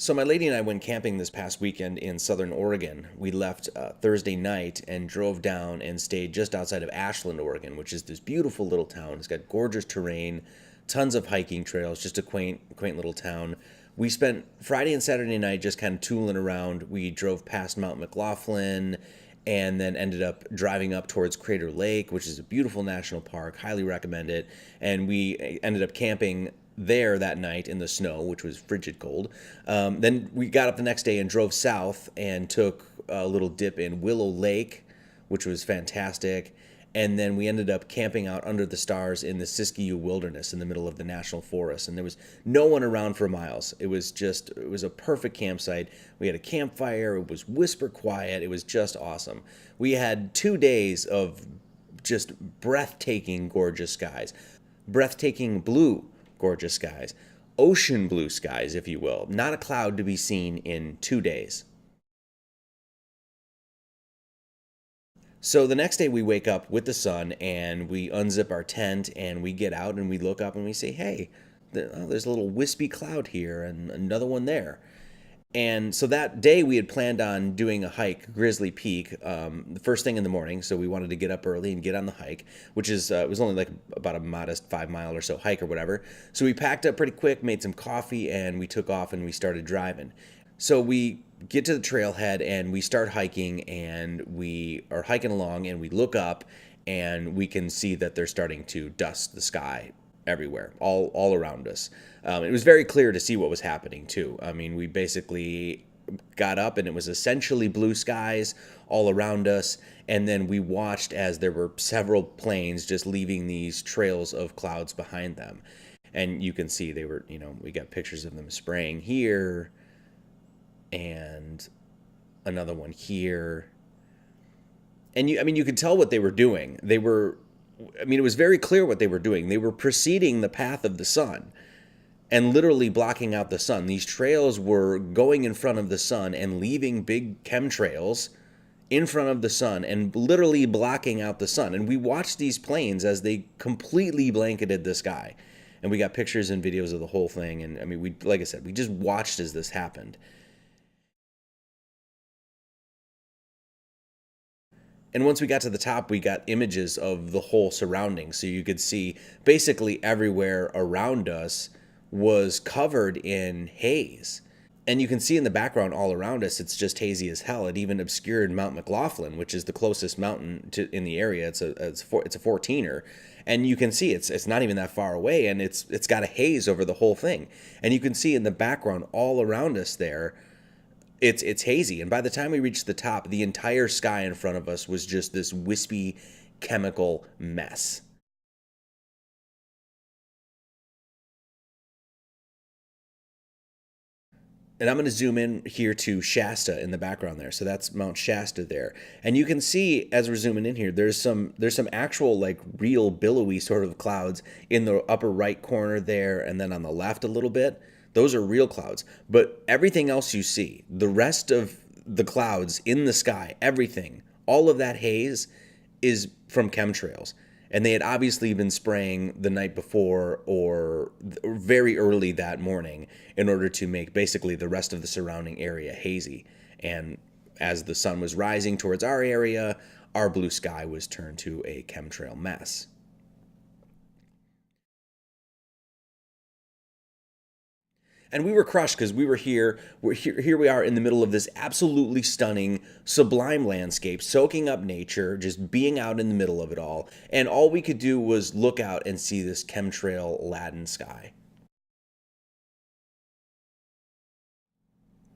So my lady and I went camping this past weekend in Southern Oregon. We left Thursday night and drove down and stayed just outside of Ashland, Oregon, which is this beautiful little town. It's got gorgeous terrain, tons of hiking trails, just a quaint little town. We spent Friday and Saturday night just kind of tooling around. We drove past Mount McLaughlin and then ended up driving up towards Crater Lake, which is a beautiful national park. Highly recommend it. And we ended up camping there that night in the snow, which was frigid cold. Then we got up the next day and drove south and took a little dip in Willow Lake, which was fantastic. And then we ended up camping out under the stars in the Siskiyou Wilderness in the middle of the national forest. And there was no one around for miles. It was a perfect campsite. We had a campfire. It was whisper quiet. It was just awesome. We had 2 days of just breathtaking, gorgeous skies, breathtaking blue, gorgeous skies, ocean blue skies, if you will. Not a cloud to be seen in 2 days. So the next day we wake up with the sun and we unzip our tent and we get out and we look up and we say, hey, there's a little wispy cloud here and another one there. And so that day we had planned on doing a hike, Grizzly Peak, the first thing in the morning. So we wanted to get up early and get on the hike, which is it was only like about a modest 5 mile or so hike or whatever. So we packed up pretty quick, made some coffee, and we took off and we started driving. So we get to the trailhead and we start hiking, and we are hiking along and we look up and we can see that they're starting to dust the sky everywhere, all around us. It was very clear to see what was happening too. I mean, we basically got up and it was essentially blue skies all around us, and then we watched as there were several planes just leaving these trails of clouds behind them. And you can see they were, we got pictures of them spraying here and another one here. And you could tell what they were doing. It was very clear what they were doing. They were preceding the path of the sun and literally blocking out the sun. These trails were going in front of the sun and leaving big chemtrails in front of the sun and literally blocking out the sun. And we watched these planes as they completely blanketed the sky. And we got pictures and videos of the whole thing. And like I said, we just watched as this happened. And once we got to the top, we got images of the whole surrounding. So you could see basically everywhere around us was covered in haze. And you can see in the background all around us, it's just hazy as hell. It even obscured Mount McLaughlin, which is the closest mountain in the area. It's a 14er. And you can see it's not even that far away, and it's got a haze over the whole thing. And you can see in the background all around us there, it's hazy. And by the time we reached the top, the entire sky in front of us was just this wispy chemical mess. And I'm going to zoom in here to Shasta in the background there. So that's Mount Shasta there. And you can see as we're zooming in here, there's some actual like real billowy sort of clouds in the upper right corner there, and then on the left a little bit. Those are real clouds. But everything else you see, the rest of the clouds in the sky, everything, all of that haze is from chemtrails. And they had obviously been spraying the night before or very early that morning in order to make basically the rest of the surrounding area hazy. And as the sun was rising towards our area, our blue sky was turned to a chemtrail mess. And we were crushed because we were here. Here we are in the middle of this absolutely stunning, sublime landscape, soaking up nature, just being out in the middle of it all. And all we could do was look out and see this chemtrail laden sky.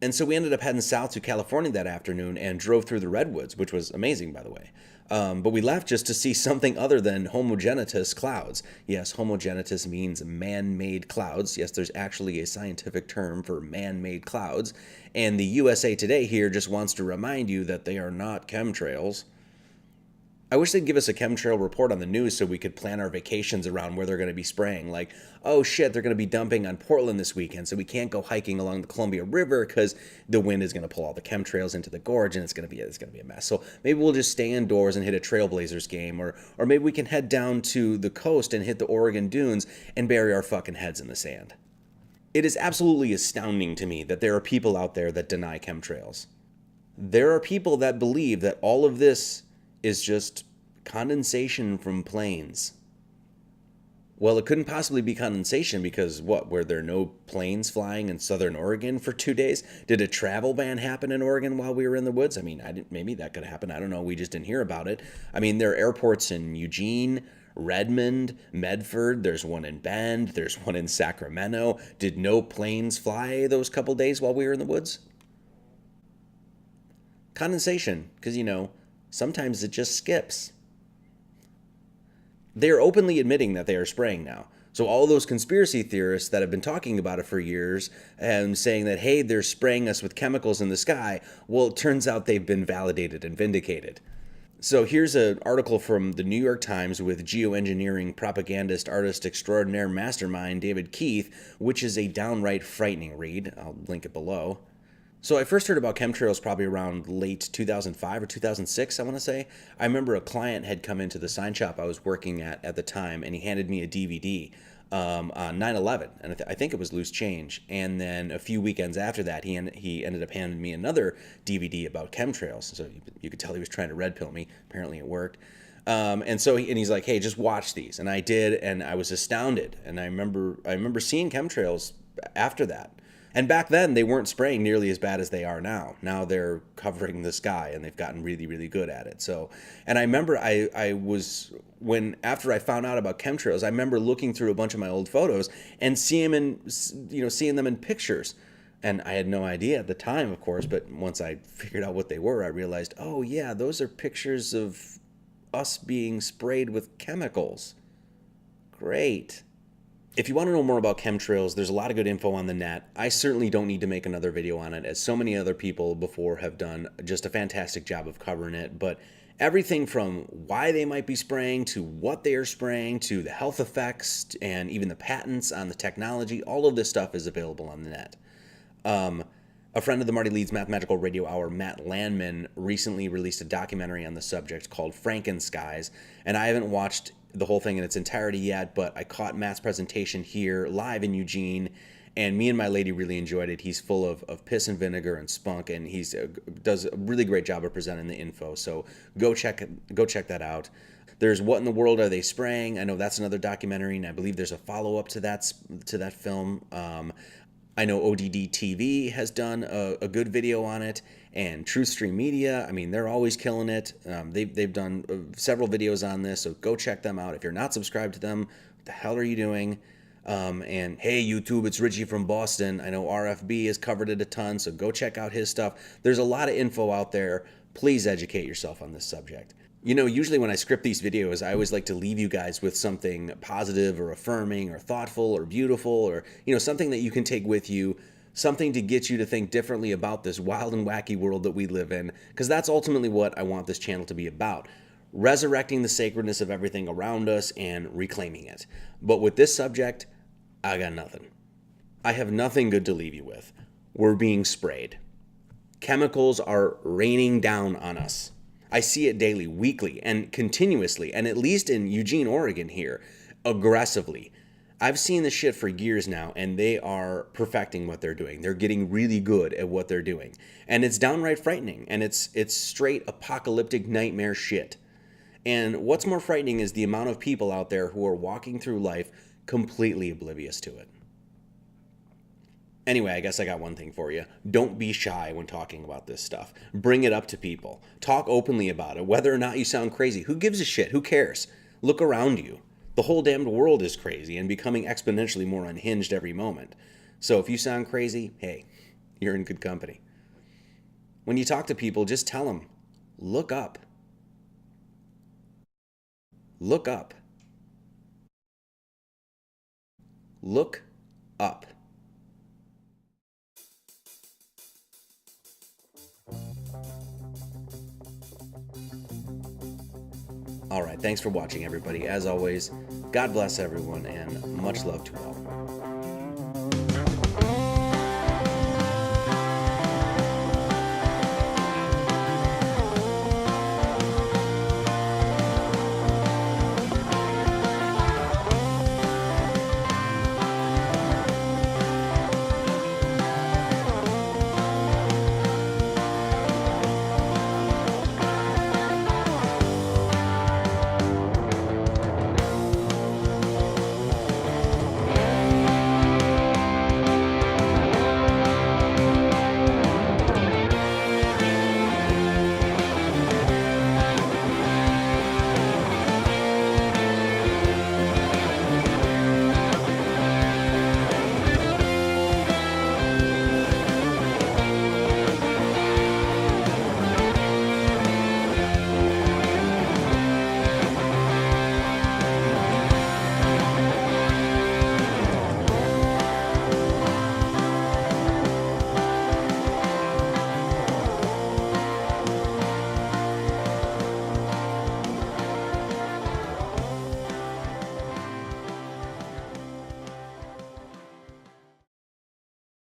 And so we ended up heading south to California that afternoon and drove through the redwoods, which was amazing, by the way. But we left just to see something other than homogeneous clouds. Yes, homogeneous means man-made clouds. Yes, there's actually a scientific term for man-made clouds. And the USA Today here just wants to remind you that they are not chemtrails. I wish they'd give us a chemtrail report on the news so we could plan our vacations around where they're going to be spraying. Like, oh shit, they're going to be dumping on Portland this weekend, so we can't go hiking along the Columbia River because the wind is going to pull all the chemtrails into the gorge, and it's going to be a mess. So maybe we'll just stay indoors and hit a Trailblazers game, or maybe we can head down to the coast and hit the Oregon dunes and bury our fucking heads in the sand. It is absolutely astounding to me that there are people out there that deny chemtrails. There are people that believe that all of this is just condensation from planes. Well, it couldn't possibly be condensation because what? Were there no planes flying in southern Oregon for 2 days? Did a travel ban happen in Oregon while we were in the woods? I mean, maybe that could happen. I don't know. We just didn't hear about it. I mean, there are airports in Eugene, Redmond, Medford. There's one in Bend. There's one in Sacramento. Did no planes fly those couple days while we were in the woods? Condensation, because, sometimes it just skips. They are openly admitting that they are spraying now. So all those conspiracy theorists that have been talking about it for years and saying that, hey, they're spraying us with chemicals in the sky, well, it turns out they've been validated and vindicated. So here's an article from the New York Times with geoengineering propagandist, artist extraordinaire, mastermind David Keith, which is a downright frightening read. I'll link it below. So I first heard about chemtrails probably around late 2005 or 2006, I want to say. I remember a client had come into the sign shop I was working at the time, and he handed me a DVD on 9/11, and I think it was Loose Change. And then a few weekends after that, he ended up handing me another DVD about chemtrails. So you could tell he was trying to red pill me. Apparently it worked. And he's like, hey, just watch these. And I did, and I was astounded. And I remember seeing chemtrails after that. And back then, they weren't spraying nearly as bad as they are now. Now they're covering the sky, and they've gotten really, really good at it. So, and I remember after I found out about chemtrails, I remember looking through a bunch of my old photos and seeing them in pictures. And I had no idea at the time, of course, but once I figured out what they were, I realized, oh yeah, those are pictures of us being sprayed with chemicals. Great. If you want to know more about chemtrails, there's a lot of good info on the net. I certainly don't need to make another video on it, as so many other people before have done just a fantastic job of covering it. But everything from why they might be spraying, to what they are spraying, to the health effects, and even the patents on the technology, all of this stuff is available on the net. A friend of the Marty Leeds Mathematical Radio Hour, Matt Landman, recently released a documentary on the subject called Frankenskies, and I haven't watched the whole thing in its entirety yet, but I caught Matt's presentation here live in Eugene, and me and my lady really enjoyed it. He's full of piss and vinegar and spunk, and he does a really great job of presenting the info. So go check that out. There's What in the World Are They Spraying? I know that's another documentary, and I believe there's a follow-up to that film. I know ODD TV has done a good video on it, and TruthStream Media, I mean, they're always killing it. They've done several videos on this, so go check them out. If you're not subscribed to them, what the hell are you doing? And hey, YouTube, it's Richie from Boston. I know RFB has covered it a ton, so go check out his stuff. There's a lot of info out there. Please educate yourself on this subject. Usually when I script these videos, I always like to leave you guys with something positive or affirming or thoughtful or beautiful, or, something that you can take with you, something to get you to think differently about this wild and wacky world that we live in, because that's ultimately what I want this channel to be about. Resurrecting the sacredness of everything around us and reclaiming it. But with this subject, I got nothing. I have nothing good to leave you with. We're being sprayed. Chemicals are raining down on us. I see it daily, weekly, and continuously, and at least in Eugene, Oregon here, aggressively. I've seen this shit for years now, and they are perfecting what they're doing. They're getting really good at what they're doing. And it's downright frightening, and it's straight apocalyptic nightmare shit. And what's more frightening is the amount of people out there who are walking through life completely oblivious to it. Anyway, I guess I got one thing for you. Don't be shy when talking about this stuff. Bring it up to people. Talk openly about it, whether or not you sound crazy. Who gives a shit? Who cares? Look around you. The whole damned world is crazy and becoming exponentially more unhinged every moment. So if you sound crazy, hey, you're in good company. When you talk to people, just tell them, look up. Look up. Look up. All right, thanks for watching, everybody. As always, God bless everyone, and much love to all.